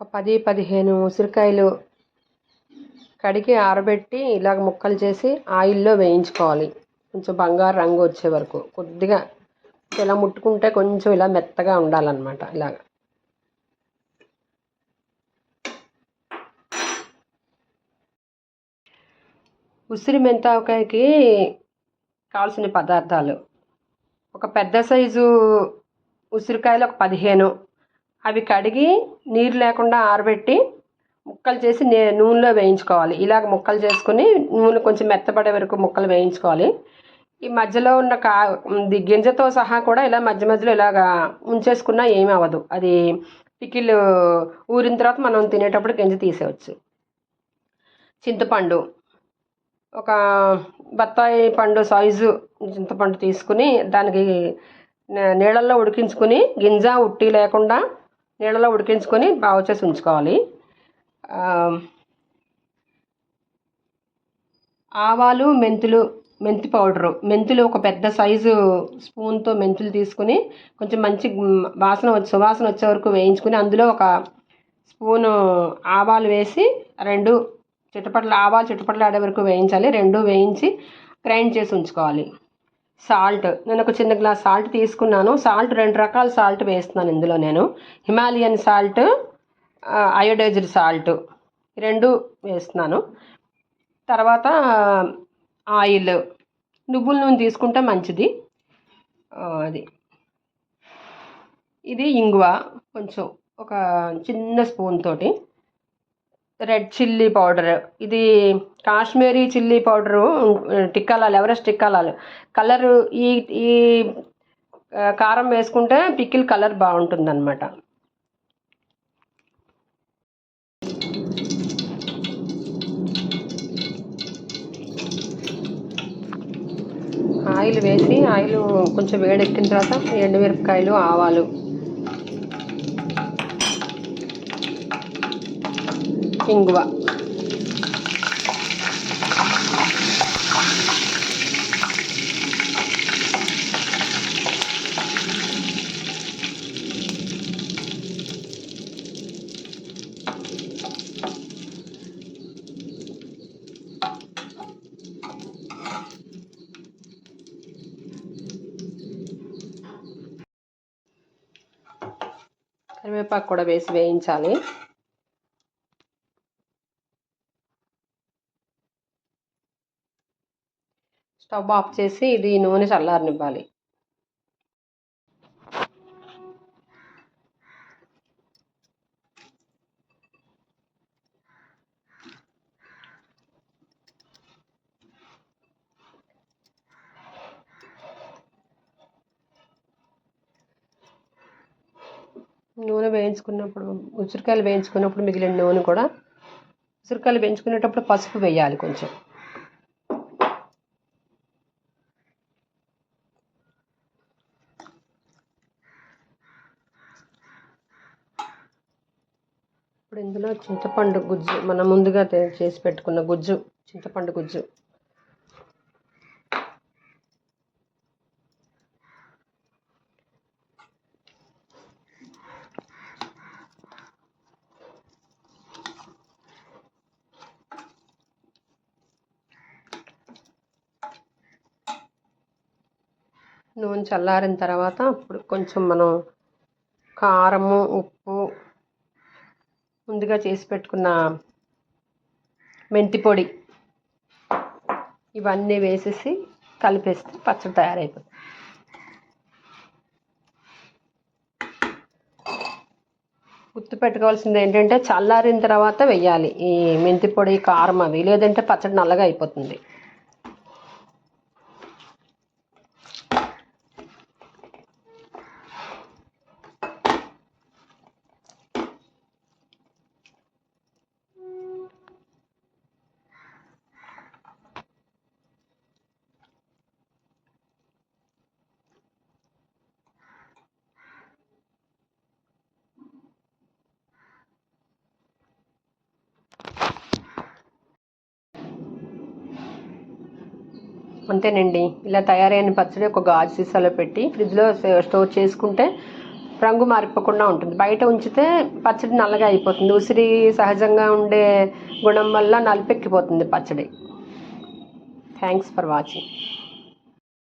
ఒక 10-15 ఉసిరికాయలు కడిగి ఆరబెట్టి ఇలాగ ముక్కలు చేసి ఆయిల్లో వేయించుకోవాలి. కొంచెం బంగారు రంగు వచ్చే వరకు కొద్దిగా ఇలా ముట్టుకుంటే కొంచెం ఇలా మెత్తగా ఉండాలన్నమాట. ఇలాగ ఉసిరి మెంతావకాయకి కావాల్సిన పదార్థాలు: ఒక పెద్ద సైజు ఉసిరికాయలు ఒక 15, అవి కడిగి నీరు లేకుండా ఆరబెట్టి ముక్కలు చేసి నూనెలో వేయించుకోవాలి. ఇలాగ ముక్కలు చేసుకుని నూనె కొంచెం మెత్తపడే వరకు ముక్కలు వేయించుకోవాలి. ఈ మధ్యలో ఉన్న గింజతో సహా కూడా ఇలా మధ్య మధ్యలో ఇలాగా ఉంచేసుకున్నా ఏమీ అవ్వదు. అది పికిల్ ఊరిన తర్వాత మనం తినేటప్పుడు గింజ తీసేయచ్చు. చింతపండు, ఒక బత్తాయి పండు సైజు చింతపండు తీసుకుని దానికి నీళ్ళల్లో ఉడికించుకుని గింజ ఉట్టి లేకుండా నీళ్ళలో ఉడికించుకొని బాగు చేసి ఉంచుకోవాలి. ఆవాలు, మెంతి పౌడరు, మెంతులు ఒక పెద్ద సైజు స్పూన్తో మెంతులు తీసుకుని కొంచెం మంచి సువాసన వచ్చే వరకు వేయించుకుని అందులో ఒక స్పూను ఆవాలు వేసి ఆవాలు చిటపటలాడే వరకు వేయించాలి. రెండు వేయించి గ్రైండ్ చేసి ఉంచుకోవాలి. సాల్ట్, నేను ఒక చిన్న గ్లాస్ సాల్ట్ తీసుకున్నాను. సాల్ట్ 2 రకాల సాల్ట్ వేస్తున్నాను ఇందులో. నేను హిమాలయన్ సాల్ట్, అయోడైజ్డ్ సాల్ట్ 2 వేస్తున్నాను. తర్వాత ఆయిల్, నువ్వుల నూనె తీసుకుంటే మంచిది. ఇది ఇంగువ కొంచెం ఒక చిన్న స్పూన్ తోటి. రెడ్ చిల్లీ పౌడర్, ఇది కాశ్మీరీ చిల్లీ పౌడరు, టిక్కాలాలు, ఎవరెస్ట్ టిక్కాలాలు కలరు. ఈ కారం వేసుకుంటే పికిల్ కలర్ బాగుంటుంది అన్నమాట. ఆయిల్ వేసి ఆయిల్ కొంచెం వేడెక్కిన తర్వాత ఎండుమిరపకాయలు, ఆవాలు, ఇంగువ, కరివేపాకు కూడా వేసి వేయించాలి. స్టవ్ ఆఫ్ చేసి ఇది నూనె చల్లారనివ్వాలి. నూనె వేయించుకున్నప్పుడు, ఉసిరికాయలు వేయించుకున్నప్పుడు మిగిలిన నూనె కూడా ఉసిరికాయలు వేయించుకునేటప్పుడు పసుపు వేయాలి కొంచెం. ఇప్పుడు ఇందులో చింతపండు గుజ్జు, మనం ముందుగా చేసి పెట్టుకున్న గుజ్జు, చింతపండు గుజ్జు, నూనె చల్లారిన తర్వాత ఇప్పుడు కొంచెం మనం కారము, ఉప్పు, ముందుగా చేసి పెట్టుకున్న మెంతి పొడి ఇవన్నీ వేసేసి కలిపేస్తే పచ్చడి తయారైపోతుంది. గుర్తుపెట్టుకోవాల్సింది ఏంటంటే చల్లారిన తర్వాత వెయ్యాలి ఈ మెంతి పొడి, కారం అవి, లేదంటే పచ్చడి నల్లగా అయిపోతుంది. అంతేనండి. ఇలా తయారైన పచ్చడి ఒక గాజు సీసాలో పెట్టి ఫ్రిడ్జ్లో స్టోర్ చేసుకుంటే రంగు మారిపోకుండా ఉంటుంది. బయట ఉంచితే పచ్చడి నల్లగా అయిపోతుంది. ఉసిరి సహజంగా ఉండే గుణం వల్ల నలుపెక్కిపోతుంది పచ్చడి. Thanks for watching.